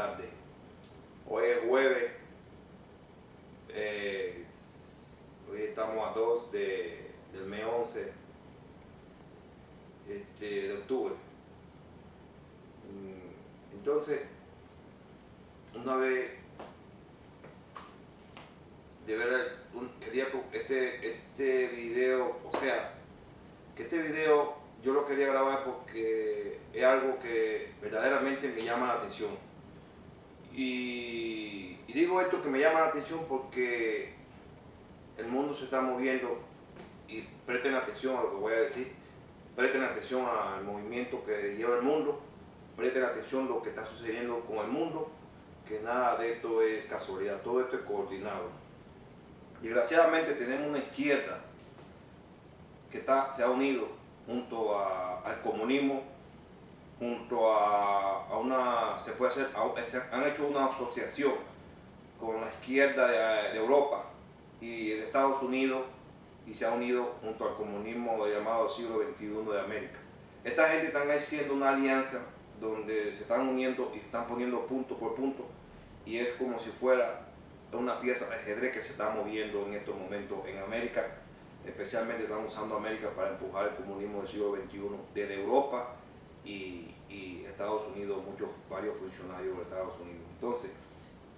tardes. Hoy es jueves, hoy estamos a 2 del mes 11 de octubre. Entonces, una vez de ver, quería este video, o sea, que este video yo lo quería grabar porque es algo que verdaderamente me llama la atención. Y digo esto que me llama la atención porque el mundo se está moviendo y presten atención a lo que voy a decir, presten atención al movimiento que lleva el mundo, presten atención a lo que está sucediendo con el mundo, que nada de esto es casualidad, todo esto es coordinado. Desgraciadamente tenemos una izquierda que se ha unido junto al comunismo, junto a una, se puede hacer, han hecho una asociación con la izquierda de Europa y de Estados Unidos y se ha unido junto al comunismo llamado siglo XXI de América. Esta gente están haciendo una alianza donde se están uniendo y están poniendo punto por punto y es como si fuera una pieza de ajedrez que se está moviendo en estos momentos en América. Especialmente están usando América para empujar el comunismo del siglo XXI desde Europa y Estados Unidos, varios funcionarios de Estados Unidos. Entonces,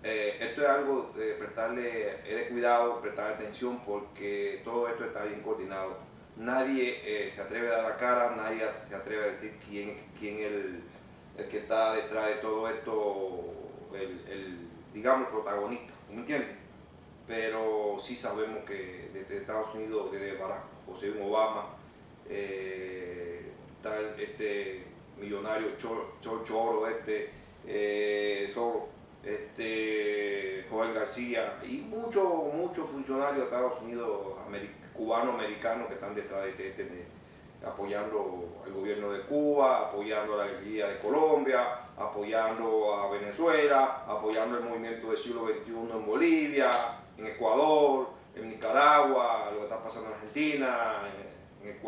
esto es algo de de cuidado, prestar atención porque todo esto está bien coordinado. Nadie se atreve a dar la cara, nadie se atreve a decir quién es el que está detrás de todo esto, digamos, protagonista, ¿me entiendes? Pero sí sabemos que desde Estados Unidos, desde Barack Hussein Obama, está este millonario Choro, Soros, Joel García y muchos funcionarios de Estados Unidos, cubano-americanos que están detrás apoyando al gobierno de Cuba, apoyando a la guerrilla de Colombia, apoyando a Venezuela, apoyando el movimiento del siglo XXI en Bolivia, en Ecuador, en Nicaragua, lo que está pasando en Argentina, en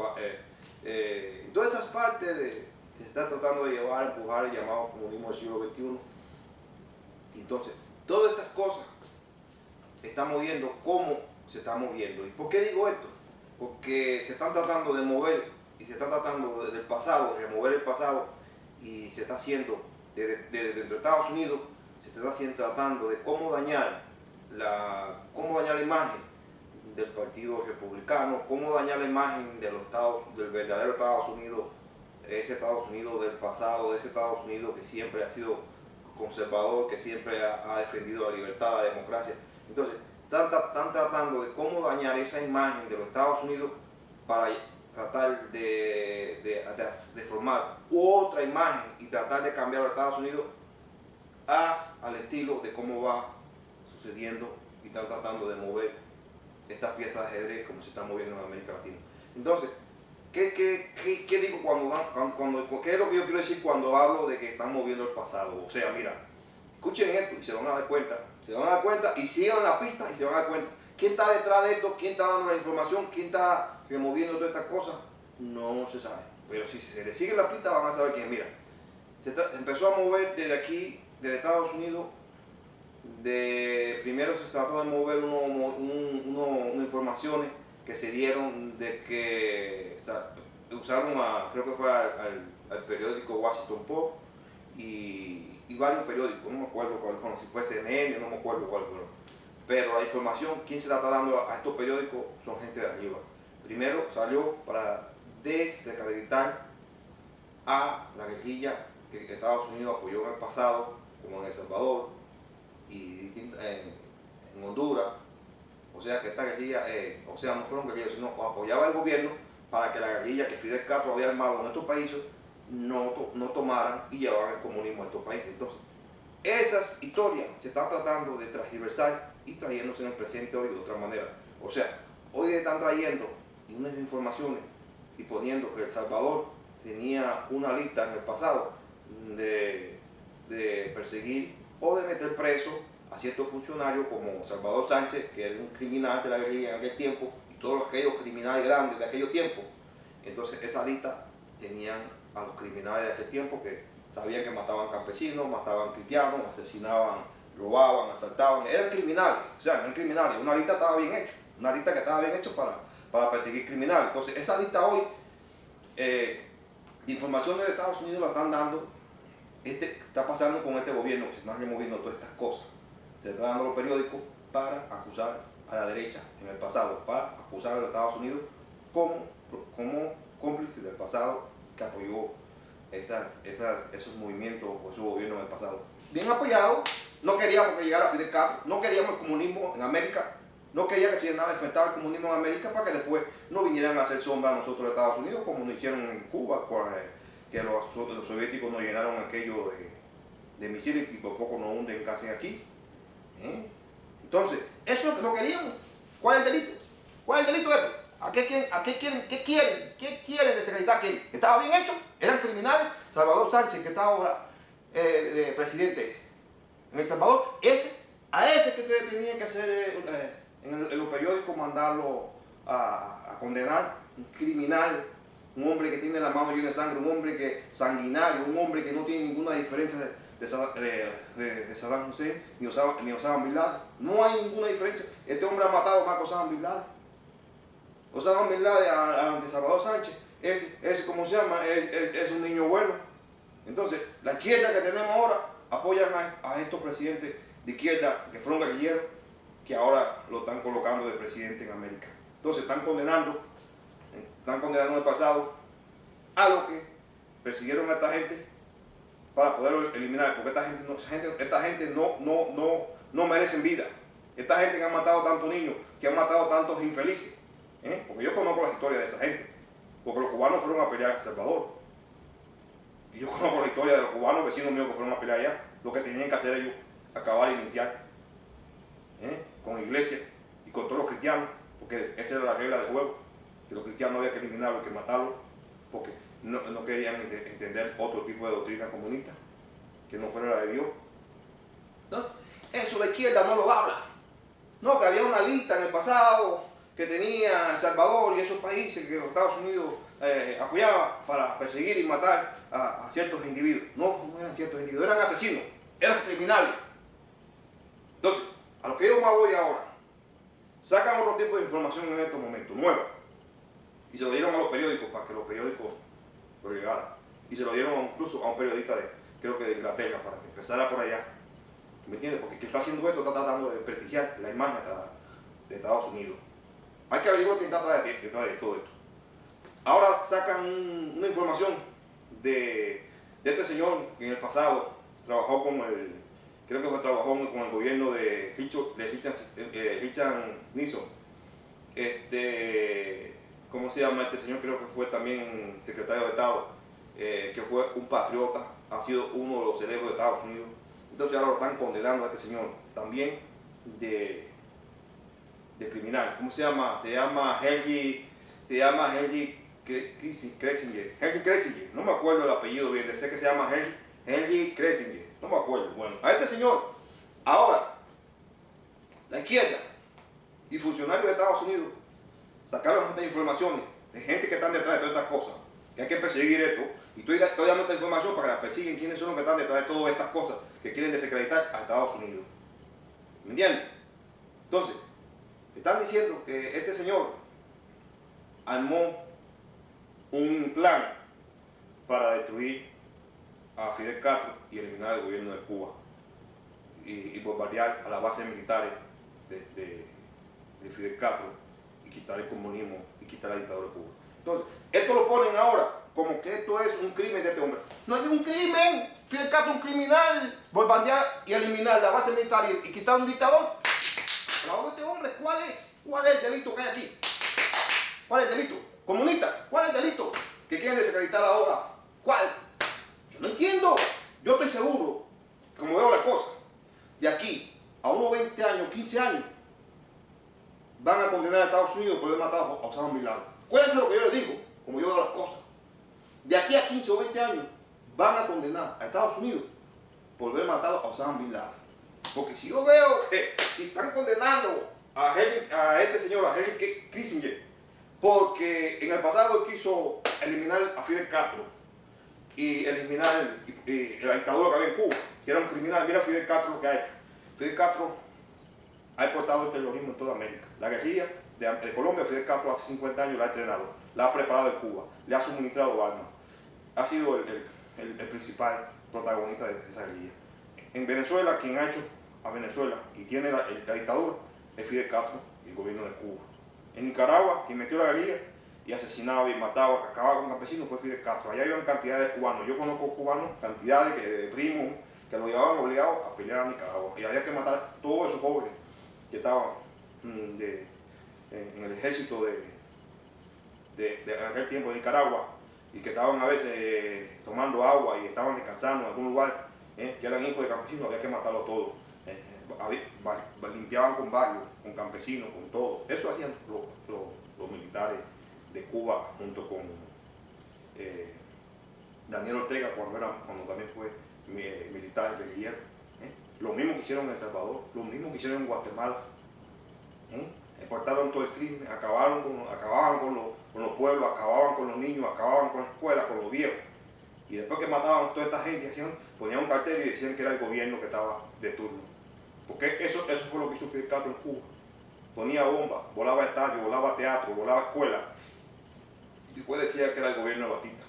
todas esas partes se está tratando de empujar el llamado comunismo del siglo XXI. Entonces, todas estas cosas están moviendo como se está moviendo. ¿Y por qué digo esto? Porque se están tratando de mover y se está tratando del pasado, de remover el pasado y se está haciendo desde dentro de Estados Unidos, se está tratando de cómo dañar la imagen del Partido Republicano, cómo dañar la imagen del verdadero Estados Unidos, ese Estados Unidos del pasado, de ese Estados Unidos que siempre ha sido conservador, que siempre ha defendido la libertad, la democracia. Entonces, están tratando de cómo dañar esa imagen de los Estados Unidos para tratar de formar otra imagen y tratar de cambiar a los Estados Unidos al estilo de cómo va sucediendo y están tratando de mover estas piezas de ajedrez como se están moviendo en América Latina. Entonces, ¿qué digo qué es lo que yo quiero decir cuando hablo de que están moviendo el pasado? O sea, mira, escuchen esto y se van a dar cuenta, y sigan la pista y se van a dar cuenta. ¿Quién está detrás de esto? ¿Quién está dando la información? ¿Quién está removiendo todas estas cosas? No se sabe. Pero si se le sigue la pista van a saber quién. Mira, se empezó a mover desde aquí, desde Estados Unidos. Primero se trató de mover unas informaciones que se dieron de que usaron creo que fue al periódico Washington Post y varios periódicos, no me acuerdo cuál fue, si fue CNN, no me acuerdo cuál fue. Pero la información, ¿quién se la está dando a estos periódicos? Son gente de arriba. Primero salió para desacreditar a la guerrilla que Estados Unidos apoyó en el pasado, como en El Salvador y en Honduras. O sea que esta guerrilla, no fueron guerrillas, sino apoyaba al gobierno para que la guerrilla que Fidel Castro había armado en estos países no tomaran y llevaran el comunismo a estos países. Entonces, esas historias se están tratando de transversar y trayéndose en el presente hoy de otra manera. O sea, hoy están trayendo unas informaciones y poniendo que El Salvador tenía una lista en el pasado de perseguir o de meter preso a ciertos funcionarios como Salvador Sánchez, que era un criminal de la guerrilla en aquel tiempo, y todos aquellos criminales grandes de aquellos tiempos. Entonces esa lista tenían a los criminales de aquel tiempo que sabían que mataban campesinos, mataban cristianos, asesinaban, robaban, asaltaban, eran criminales, o sea, eran criminales. Una lista estaba bien hecha, una lista que estaba bien hecha para perseguir criminales. Entonces, esa lista hoy, informaciones de Estados Unidos la están dando, está pasando con este gobierno, que se están removiendo todas estas cosas. Se están dando los periódicos para acusar a la derecha en el pasado, para acusar a los Estados Unidos como cómplice del pasado que apoyó esos movimientos o esos gobiernos del pasado. Bien apoyado, no queríamos que llegara Fidel Castro, no queríamos el comunismo en América, no quería que se enfrentara el comunismo en América para que después no vinieran a hacer sombra a nosotros de Estados Unidos, como nos hicieron en Cuba, que los soviéticos nos llenaron aquello de misiles y por poco nos hunden casi aquí. Entonces, eso es lo que no queríamos. ¿Cuál es el delito? ¿Cuál es el delito de esto? ¿Qué quieren desacreditar? ¿Que estaba bien hecho? ¿Eran criminales? Salvador Sánchez, que está ahora de presidente en El Salvador, a ese que ustedes tenían que hacer en los periódicos, mandarlo a condenar, un criminal, un hombre que tiene la mano llena de sangre, un hombre que sanguinario, un hombre que no tiene ninguna diferencia de Saddam Hussein ni Osama Bin Laden. No hay ninguna diferencia. Este hombre ha matado más que Osama Bin Laden. Osama Bin Laden ante Salvador Sánchez, ¿cómo se llama? Es un niño bueno. Entonces, la izquierda que tenemos ahora apoyan a estos presidentes de izquierda que fueron guerrilleros, que ahora lo están colocando de presidente en América. Entonces, están condenando en el pasado a lo que persiguieron a esta gente para poderlo eliminar, porque esta gente no merecen vida. Esta gente que ha matado tantos niños, que ha matado tantos infelices. Porque yo conozco la historia de esa gente, porque los cubanos fueron a pelear a El Salvador. Y yo conozco la historia de los cubanos, vecinos míos que fueron a pelear allá. Lo que tenían que hacer ellos, acabar y limpiar con la iglesia y con todos los cristianos, porque esa era la regla del juego, que los cristianos había que eliminarlos, que matarlos, porque no querían entender otro tipo de doctrina comunista, que no fuera la de Dios. Entonces, eso la izquierda no lo habla. No, que había una lista en el pasado que tenía El Salvador y esos países que los Estados Unidos apoyaba para perseguir y matar a ciertos individuos. No eran ciertos individuos, eran asesinos, eran criminales. Entonces, a lo que yo más voy ahora, sacan otro tipo de información en estos momentos, nueva, y se lo dieron a los periódicos para que los periódicos lo llegaran. Y se lo dieron incluso a un periodista creo que de Inglaterra, para que empezara por allá. ¿Me entiendes? Porque quien está haciendo esto está tratando de prestigiar la imagen de Estados Unidos. Hay que averiguar quién está detrás de todo esto. Ahora sacan una información de este señor que en el pasado trabajó trabajó con el gobierno de Richard Nixon. ¿Cómo se llama este señor? Creo que fue también secretario de Estado, que fue un patriota, ha sido uno de los cerebros de Estados Unidos. Entonces ahora lo están condenando a este señor también de criminal. ¿Cómo se llama? Se llama Henry Kissinger. No me acuerdo el apellido bien, sé que se llama Henry Kissinger. No me acuerdo. Bueno, a este señor, ahora, la izquierda y funcionarios de Estados Unidos sacaron estas informaciones de gente que están detrás de todas estas cosas, que hay que perseguir esto, y estoy dando esta información para que la persiguen quiénes son los que están detrás de todas estas cosas que quieren desacreditar a Estados Unidos. ¿Me entiendes? Entonces, están diciendo que este señor armó un plan para destruir a Fidel Castro y eliminar el gobierno de Cuba y bombardear a las bases militares de Fidel Castro y quitar el comunismo y quitar la dictadura de Cuba. Entonces, esto lo ponen ahora como que esto es un crimen de este hombre. No es un crimen. Fidel Castro es un criminal. Bombardear y eliminar la base militar y quitar un dictador. Pero este hombre, ¿cuál es? ¿Cuál es el delito que hay aquí? ¿Cuál es el delito? Comunista, ¿cuál es el delito que quieren desacreditar ahora? ¿Cuál? Yo no entiendo. Yo estoy seguro, como veo las cosas, de aquí a unos 20 años, 15 años, van a condenar a Estados Unidos por haber matado a Osama Bin Laden. Cuéntense lo que yo les digo, como yo veo las cosas. De aquí a 15 o 20 años, van a condenar a Estados Unidos por haber matado a Osama Bin Laden. Porque si yo veo que si están condenando a este señor, a Henry Kissinger, porque en el pasado quiso eliminar a Fidel Castro y eliminar la dictadura que había en Cuba, que era un criminal. Mira Fidel Castro lo que ha hecho. Fidel Castro ha exportado el terrorismo en toda América. La guerrilla de Colombia, Fidel Castro hace 50 años la ha entrenado, la ha preparado en Cuba, le ha suministrado armas. Ha sido el principal protagonista de esa guerrilla. En Venezuela, quien ha hecho a Venezuela y tiene la dictadura es Fidel Castro y el gobierno de Cuba. En Nicaragua, quien metió la guerrilla y asesinaba y mataba, acababa con campesinos fue Fidel Castro. Allá habían cantidades de cubanos. Yo conozco cubanos, cantidades de primos que lo llevaban obligados a pelear a Nicaragua. Y había que matar a todos esos jóvenes que estaban en el ejército de aquel tiempo de Nicaragua y que estaban a veces tomando agua y estaban descansando en algún lugar, que eran hijos de campesinos, había que matarlos todos. Limpiaban con barrios, con campesinos, con todo. Eso hacían los militares de Cuba junto con Daniel Ortega cuando también fue militar guerrillero. Lo mismo que hicieron en El Salvador, lo mismo que hicieron en Guatemala. Exportaron todo el crimen, acababan con los pueblos, acababan con los niños, acababan con las escuelas, con los viejos. Y después que mataban a toda esta gente, ponían un cartel y decían que era el gobierno que estaba de turno. Porque eso fue lo que hizo Fidel Castro en Cuba. Ponía bombas, volaba estadios, volaba teatro, volaba escuela. Y después decía que era el gobierno de Batista.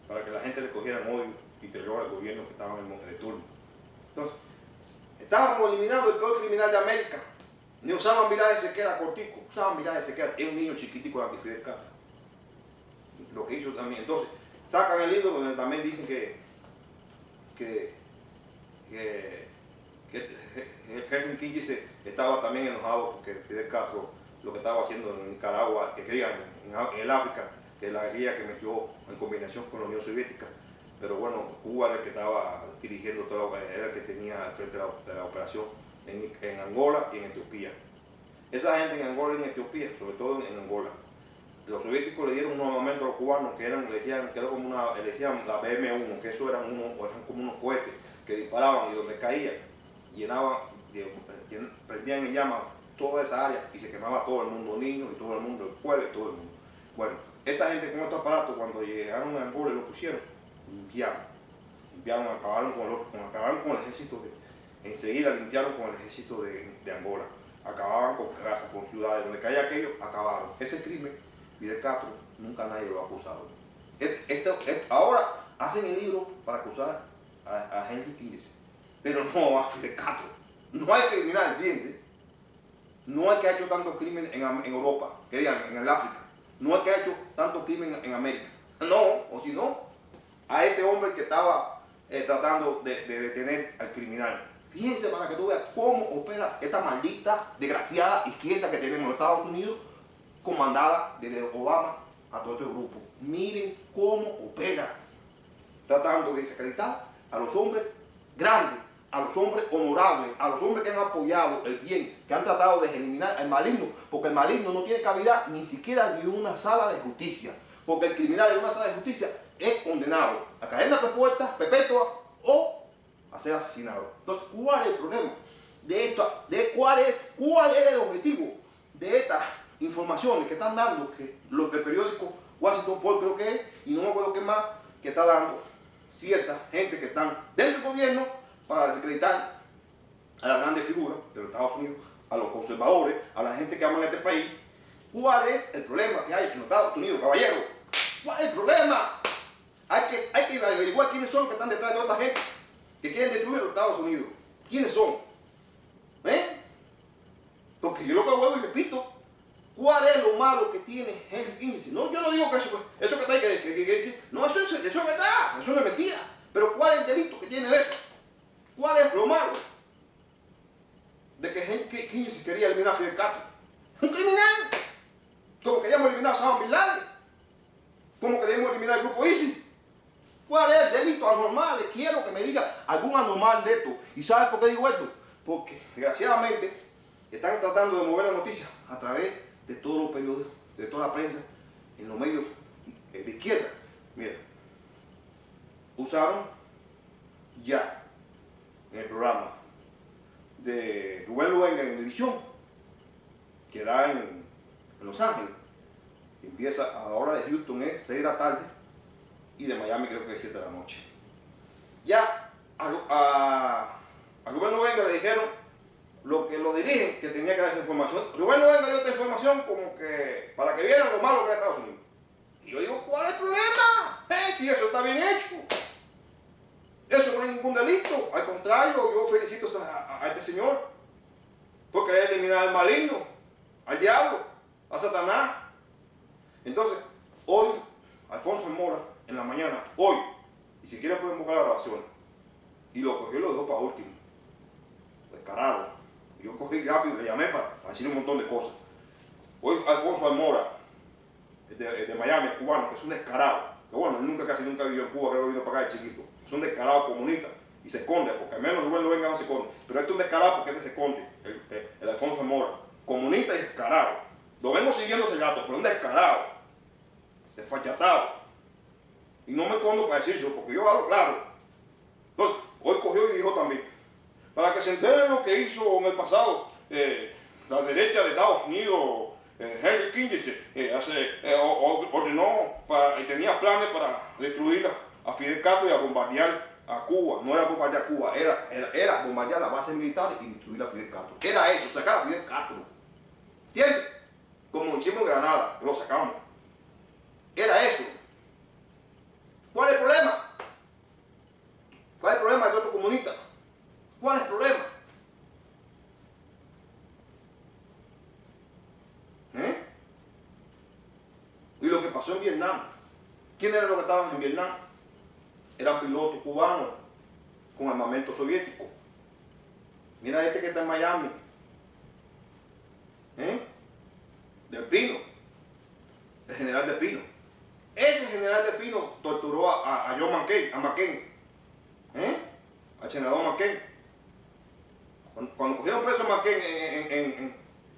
Para que la gente le cogiera odio y terror al gobierno que estaba de turno. Entonces, estábamos eliminando el peor criminal de América. Ni Osama Bin Laden se queda cortico. Osama Bin Laden se queda, es un niño chiquitico de Fidel Castro. Lo que hizo también. Entonces, sacan el libro donde también dicen que Henry Kissinger estaba también enojado porque Fidel Castro lo que estaba haciendo en Nicaragua, en el África, que es la guerrilla que metió en combinación con la Unión Soviética. Pero bueno, Cuba era el que estaba dirigiendo era el que tenía frente a la operación en Angola y en Etiopía. Esa gente en Angola y en Etiopía, sobre todo en Angola, los soviéticos le dieron un armamento a los cubanos que le decían la BM-1, que eso eran como unos cohetes que disparaban y donde caían, prendían en llamas toda esa área y se quemaba todo el mundo, niños y todo el mundo, el pueblo y todo el mundo. Bueno, esta gente con estos aparatos cuando llegaron a Angola y lo pusieron, limpiaron, acabaron con el ejército enseguida limpiaron con el ejército de Angola, acababan con casas, con ciudades, donde caía aquello, acabaron. Ese crimen, Fidel Castro, nunca nadie lo ha acusado. Ahora hacen el libro para acusar a Henry Kissinger, pero no a Fidel Castro. No hay criminal, fíjense. No hay que ha hecho tanto crimen en Europa, que digan, en el África. No hay que ha hecho tanto crimen en América. No, o si no, a este hombre que estaba tratando de detener al criminal. Fíjense para que tú veas cómo opera esta maldita, desgraciada izquierda que tenemos en los Estados Unidos, comandada desde Obama a todo este grupo. Miren cómo opera, tratando de desacreditar a los hombres grandes, a los hombres honorables, a los hombres que han apoyado el bien, que han tratado de eliminar al maligno, porque el maligno no tiene cabida ni siquiera en una sala de justicia, porque el criminal en una sala de justicia es condenado a cadena perpetua o a ser asesinado. Entonces, ¿cuál es el problema de esto? ¿Cuál es el objetivo de estas informaciones que están dando que los del periódico Washington Post, creo que es, y no me acuerdo qué más, que está dando cierta gente que están dentro del gobierno para desacreditar a las grandes figuras de los Estados Unidos, a los conservadores, a la gente que aman este país? ¿Cuál es el problema que hay en los Estados Unidos, caballero? ¿Cuál es el problema? Hay que averiguar quiénes son los que están detrás de toda esta gente que quieren destruir a los Estados Unidos. ¿Quiénes son? Porque yo lo que vuelvo y repito, ¿cuál es lo malo que tiene Henry Kissinger? No, yo no digo que eso que está ahí que decir, no, eso es verdad, eso no es mentira. Pero ¿cuál es el delito que tiene de eso? ¿Cuál es lo malo de que Henry Kissinger quería eliminar a Fidel Castro? Un criminal, como queríamos eliminar a Osama Bin Laden, como queríamos eliminar al grupo ISIS. ¿Cuál es el delito anormal? Quiero que me diga algún anormal de esto. ¿Y sabes por qué digo esto? Porque, desgraciadamente, están tratando de mover la noticia a través de todos los periódicos, de toda la prensa, en los medios de izquierda. Mira, usaron ya en el programa de Rubén Luenga en Univisión, que da en Los Ángeles. Empieza a la hora de Houston, es 6 de la tarde. y de Miami creo que 7 de la noche. Ya a Rubén Novenga le dijeron lo que lo dirigen, que tenía que dar esa información. Rubén Novenga dio esta información como que para que vieran lo malo que era Estados Unidos. Y yo digo, ¿cuál es el problema? Si eso está bien hecho. Eso no es ningún delito. Al contrario, yo felicito a este señor. Porque hay que eliminar al maligno, al diablo, a Satanás. Entonces, hoy, Alfonso Mora, en la mañana, hoy, y si quieren pueden buscar la grabación, y lo cogió y lo dejó para último. Descarado. Yo cogí rápido y le llamé para decirle un montón de cosas. Hoy Alfonso Mora, de Miami, cubano, que es un descarado, que bueno, él casi nunca vivió en Cuba, creo que vino para acá de chiquito. Es un descarado comunista y se esconde, porque al menos Rubén Novenga no se esconde. Pero este es un descarado porque este se esconde, el Alfonso Mora, comunista y descarado. Lo vengo siguiendo ese gato, pero un descarado, desfachatado. Y no me escondo para decirlo, porque yo hablo claro. Entonces, hoy cogió y dijo también, para que se enteren lo que hizo en el pasado la derecha de Estados Unidos, Henry Kissinger ordenó y tenía planes para destruir a Fidel Castro y a bombardear a Cuba. No era bombardear a Cuba, era bombardear las bases militares y destruir a Fidel Castro. Era eso, sacar a Fidel Castro. ¿Entiendes? Como hicimos en Granada, lo sacamos. Era eso. ¿Cuál es el problema? ¿Cuál es el problema de todo comunista? ¿Cuál es el problema? Y lo que pasó en Vietnam. ¿Quién eran los que estaban en Vietnam? Eran pilotos cubanos con armamento soviético. Mira este que está en Miami. Del Pino. El general Del Pino. Ese general Del Pino torturó a John McCain, a McCain. Al senador McCain. Cuando cogieron preso a McCain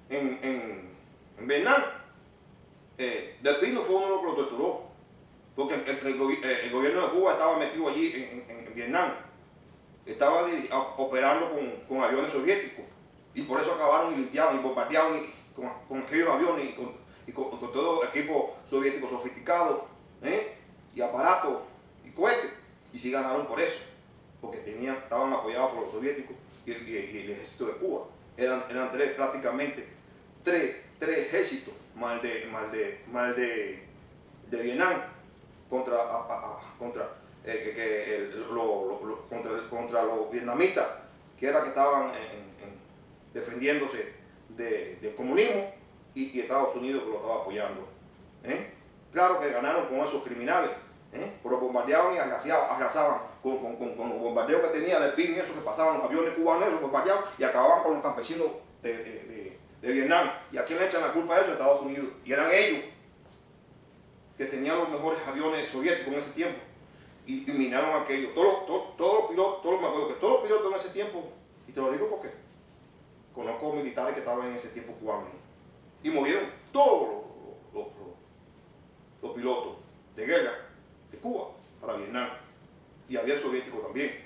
en Vietnam, Del Pino fue uno de los que lo torturó. Porque el gobierno de Cuba estaba metido allí en Vietnam. Estaba operando con aviones soviéticos. Y por eso acabaron y limpiaban y bombardeaban con aquellos aviones y con todo equipo soviético sofisticado, y aparatos y cohetes. Y sí ganaron por eso. Porque estaban apoyados por los soviéticos y el ejército de Cuba. Eran prácticamente tres ejércitos más de Vietnam contra los vietnamitas, que era que estaban defendiéndose del comunismo y Estados Unidos que lo estaba apoyando. Claro que ganaron con esos criminales, pero bombardeaban y agazaban con los bombardeos que tenía Del Pino y eso, que pasaban los aviones cubanos, esos bombardeaban y acababan con los campesinos de Vietnam. ¿Y a quién le echan la culpa de eso? A Estados Unidos. Y eran ellos que tenían los mejores aviones soviéticos en ese tiempo y minaron aquello. Todos los pilotos, me acuerdo que todos los pilotos en ese tiempo, y te lo digo porque conozco militares que estaban en ese tiempo cubanos y murieron todos los pilotos de guerra de Cuba para Vietnam, y había soviéticos también,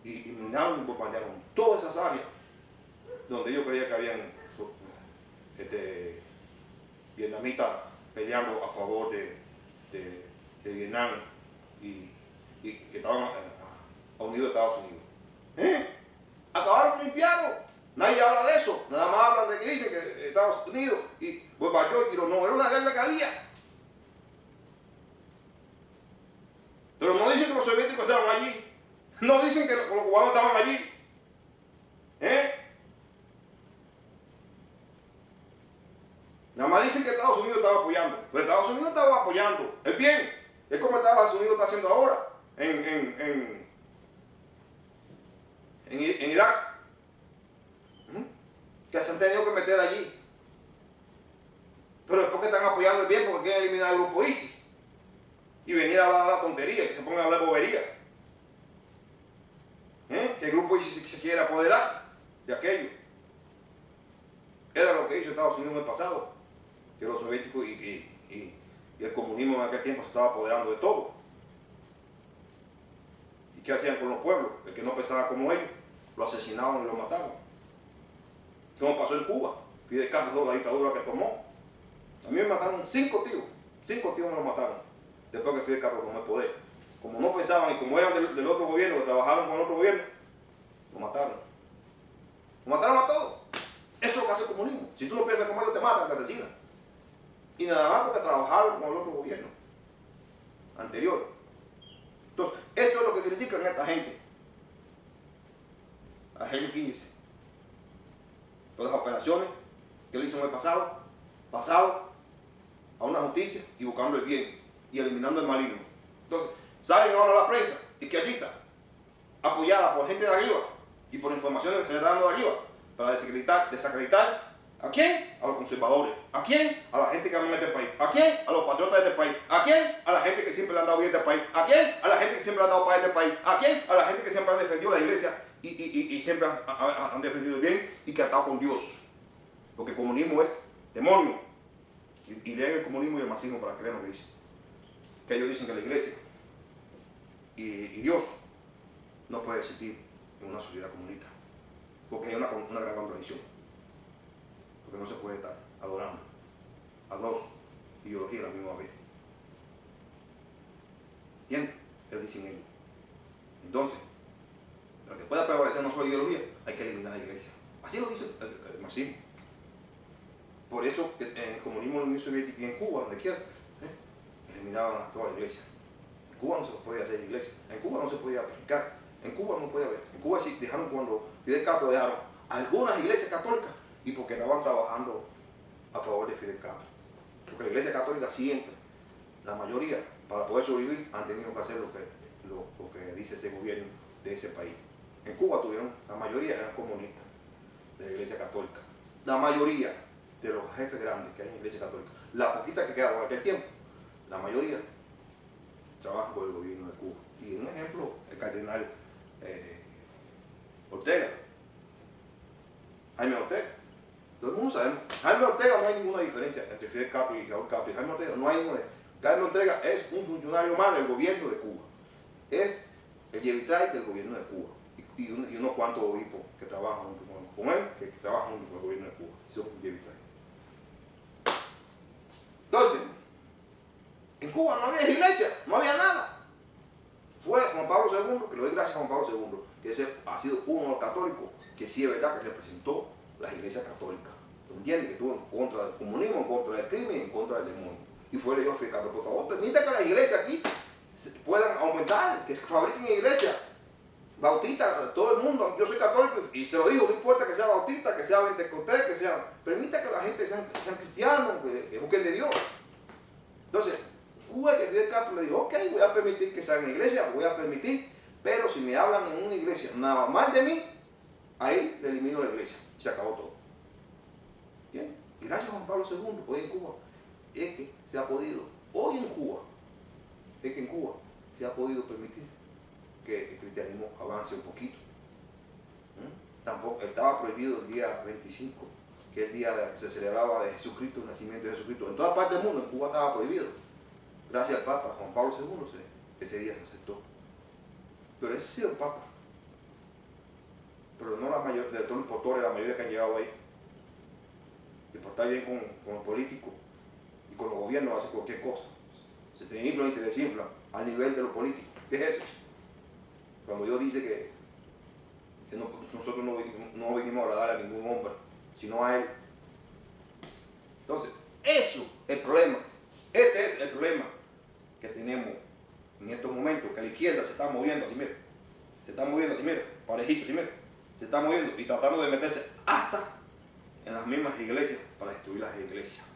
y minaron y bombardearon todas esas áreas donde yo creía que habían vietnamitas peleando a favor de Vietnam y que estaban unidos a Estados Unidos. Acabaron de limpiarlo. Nadie habla de eso. Nada más hablan de que dicen que Estados Unidos y bombardeó y tiró. No, era una guerra que había. Pero no dicen que los soviéticos estaban allí. No dicen que los cubanos estaban allí. Nada más dicen que Estados Unidos estaba apoyando. Pero Estados Unidos estaba apoyando el bien. Es como Estados Unidos está haciendo ahora en Irak. Que se han tenido que meter allí. Pero es porque están apoyando el bien, porque quieren eliminar el grupo ISIS. Y venir a hablar la tontería, que se pongan a hablar bobería. Que el grupo ISIS se quiere apoderar de aquello. Era lo que hizo Estados Unidos en el pasado. Que los soviéticos y el comunismo en aquel tiempo se estaba apoderando de todo. ¿Y qué hacían con los pueblos? El que no pensaba como ellos, lo asesinaban y lo mataban. Como pasó en Cuba. Fidel Castro, la dictadura que tomó. También mataron 5 tíos. 5 tíos me lo mataron. después que Fidel Castro tomó el poder. Como no pensaban y como eran del otro gobierno, que trabajaban con el otro gobierno, lo mataron. Lo mataron a todos. Eso es lo que hace el comunismo. Si tú no piensas como ellos, te matan, te asesinan. Y nada más porque trabajaron con el otro gobierno anterior. Entonces, esto es lo que critican a esta gente. A Henry Kissinger. Todas las operaciones que él hizo en el pasado a una justicia y buscando el bien y eliminando el maligno. Entonces, salen ahora a la prensa izquierdista, apoyada por gente de arriba y por informaciones que se le están dando de arriba, para desacreditar ¿a quién? A los conservadores. ¿A quién? A la gente que ama en este país. ¿A quién? A los patriotas de este país. ¿A quién? A la gente que siempre le han dado bien a este país. ¿A quién? A la gente que siempre le han dado paz a este país. ¿A quién? A la gente que siempre han defendido la iglesia y siempre han defendido el bien y que han estado con Dios. Porque el comunismo es demonio. Y lean el comunismo y el marxismo para que vean lo que dicen. Que ellos dicen que la iglesia y Dios no puede existir en una sociedad comunista. Porque hay una gran contradicción. Porque no se puede estar adorando a dos ideologías a la misma vez. ¿Entiendes? Ellos dicen ellos. Entonces, para que pueda prevalecer una sola ideología, hay que eliminar la iglesia. Así lo dice el marxismo. Por eso en el comunismo, en la Unión Soviética y en Cuba, donde quiera, eliminaban a toda la iglesia. En Cuba no se podía hacer iglesia. En Cuba no se podía predicar. En Cuba no podía haber. En Cuba sí dejaron, cuando Fidel Castro dejaron algunas iglesias católicas y porque estaban trabajando a favor de Fidel Castro. Porque la iglesia católica siempre, la mayoría, para poder sobrevivir, han tenido que hacer lo que dice ese gobierno de ese país. En Cuba la mayoría eran comunistas de la iglesia católica. La mayoría de los jefes grandes que hay en la iglesia católica, la poquita que quedaron en aquel tiempo, la mayoría trabajan por el gobierno de Cuba. Y un ejemplo, el cardenal Ortega, Jaime Ortega. Todo el mundo sabemos. Jaime Ortega no hay ninguna diferencia entre Fidel Castro y Raúl Castro. Jaime Ortega no hay ninguna. Jaime Ortega es un funcionario más del gobierno de Cuba. Es el Yevitray del gobierno de Cuba. Y unos cuantos obispos que trabajan con él, que trabajan junto con el gobierno de Cuba. Son Yevitray. Entonces, en Cuba no había iglesia, no había nada. Fue Juan Pablo II, que le doy gracias a Juan Pablo II, que ese ha sido uno de los católicos que sí es verdad que representó las iglesias católicas. ¿Entienden? Que estuvo en contra del comunismo, en contra del crimen, en contra del demonio. Y fue elegido Fidel Castro. Por favor, permita que las iglesias aquí puedan aumentar, que se fabriquen iglesias bautistas, todo el mundo. Yo soy católico y se lo digo, no importa que sea bautista, que sea pentecostés, que sea. Permita que la gente sean cristianos, que busquen de Dios. Entonces, fue que Fidel Castro le dijo, ok, voy a permitir que se hagan iglesias, voy a permitir, pero si me hablan en una iglesia nada más de mí, ahí le elimino la iglesia y se acabó todo. ¿Bien? Y gracias a Juan Pablo II, hoy en Cuba, es que se ha podido, hoy en Cuba, es que en Cuba se ha podido permitir que el cristianismo avance un poquito. Tampoco estaba prohibido el día 25, que es el día que se celebraba de Jesucristo, el nacimiento de Jesucristo. En toda parte del mundo, en Cuba estaba prohibido. Gracias al Papa Juan Pablo II, ese día se aceptó. Pero ese ha sido el Papa. Pero no la mayoría, de todos los impostores, la mayoría que han llegado ahí. Y por estar bien con los políticos y con los gobiernos hace cualquier cosa. Se inflan y se desinflan al nivel de los políticos. ¿Qué es eso? Cuando Dios dice que nosotros no venimos a agradar a ningún hombre, sino a Él. Entonces, eso es el problema. Este es el problema que tenemos en estos momentos, que la izquierda se está moviendo así, mira. Se está moviendo así, mira, parejito, así, mira. Se está moviendo y tratando de meterse hasta en las mismas iglesias para destruir las iglesias.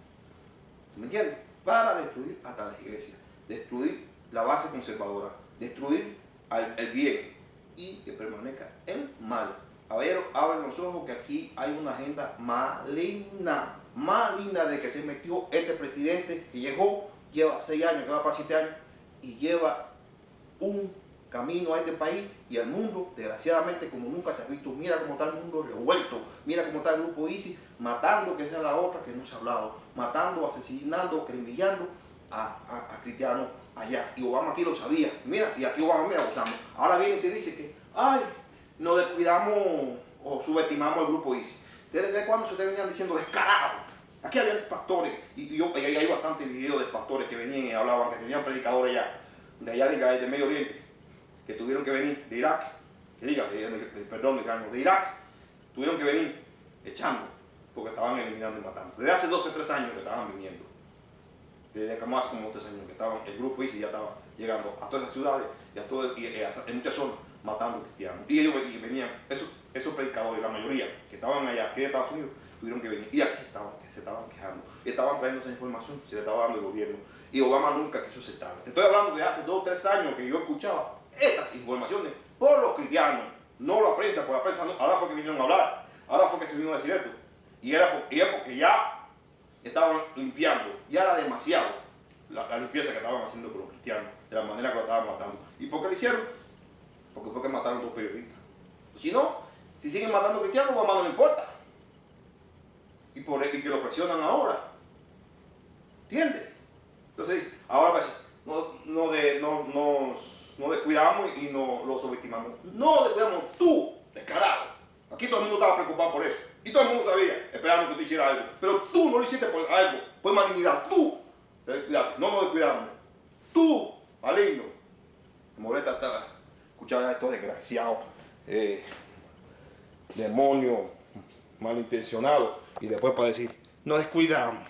¿Me entiendes? Para destruir hasta las iglesias. Destruir la base conservadora. Destruir el bien y que permanezca el mal. A ver, abren los ojos que aquí hay una agenda maligna de que se metió este presidente que llegó, lleva 6 años, que va para 7 años y lleva un camino a este país y al mundo, desgraciadamente, como nunca se ha visto. Mira cómo está el mundo revuelto, mira cómo está el grupo ISIS, matando, que sea la otra que no se ha hablado, matando, asesinando, acribillando a cristianos allá. Y Obama aquí lo sabía, mira, y aquí Obama, mira, gozamos. Ahora viene y se dice que, ay, nos descuidamos o subestimamos al grupo ISIS. ¿Desde cuándo se te venían diciendo descarados? Aquí había pastores, y hay bastantes videos de pastores que venían y hablaban, que tenían predicadores allá, de allá de Medio Oriente, que tuvieron que venir, de Irak, de Irak, tuvieron que venir echando, porque estaban eliminando y matando. Desde hace 12, 13 años que estaban viniendo. Desde más como 3 años que estaban, el grupo ISIS ya estaba llegando a todas esas ciudades y en muchas zonas matando cristianos. Y ellos venían, esos predicadores, la mayoría que estaban allá, aquí en Estados Unidos, tuvieron que venir. Y aquí se estaban quejando. Y estaban trayendo esa información, se le estaba dando el gobierno. Y Obama nunca quiso aceptarla. Te estoy hablando de hace 2 o 3 años que yo escuchaba estas informaciones por los cristianos, no la prensa, porque la prensa no, ahora fue que vinieron a hablar, ahora fue que se vino a decir esto. Y es porque ya estaban limpiando, ya era demasiado la limpieza que estaban haciendo con los cristianos, de la manera que lo estaban matando. ¿Y por qué lo hicieron? Porque fue que mataron 2 periodistas. Si no, si siguen matando cristianos, Obama no le importa. Y que lo presionan ahora. ¿Entiendes? Entonces, ahora pues, no descuidamos y no lo subestimamos. No descuidamos, tú, descarado. Aquí todo el mundo estaba preocupado por eso. Y todo el mundo sabía, esperando que tú hicieras algo. Pero tú no lo hiciste por algo, por malignidad. Tú te descuidaste, no nos descuidamos. Tú, maligno. Me molesta escuchar a estos desgraciados, demonios malintencionados. Y después para decir, nos descuidamos.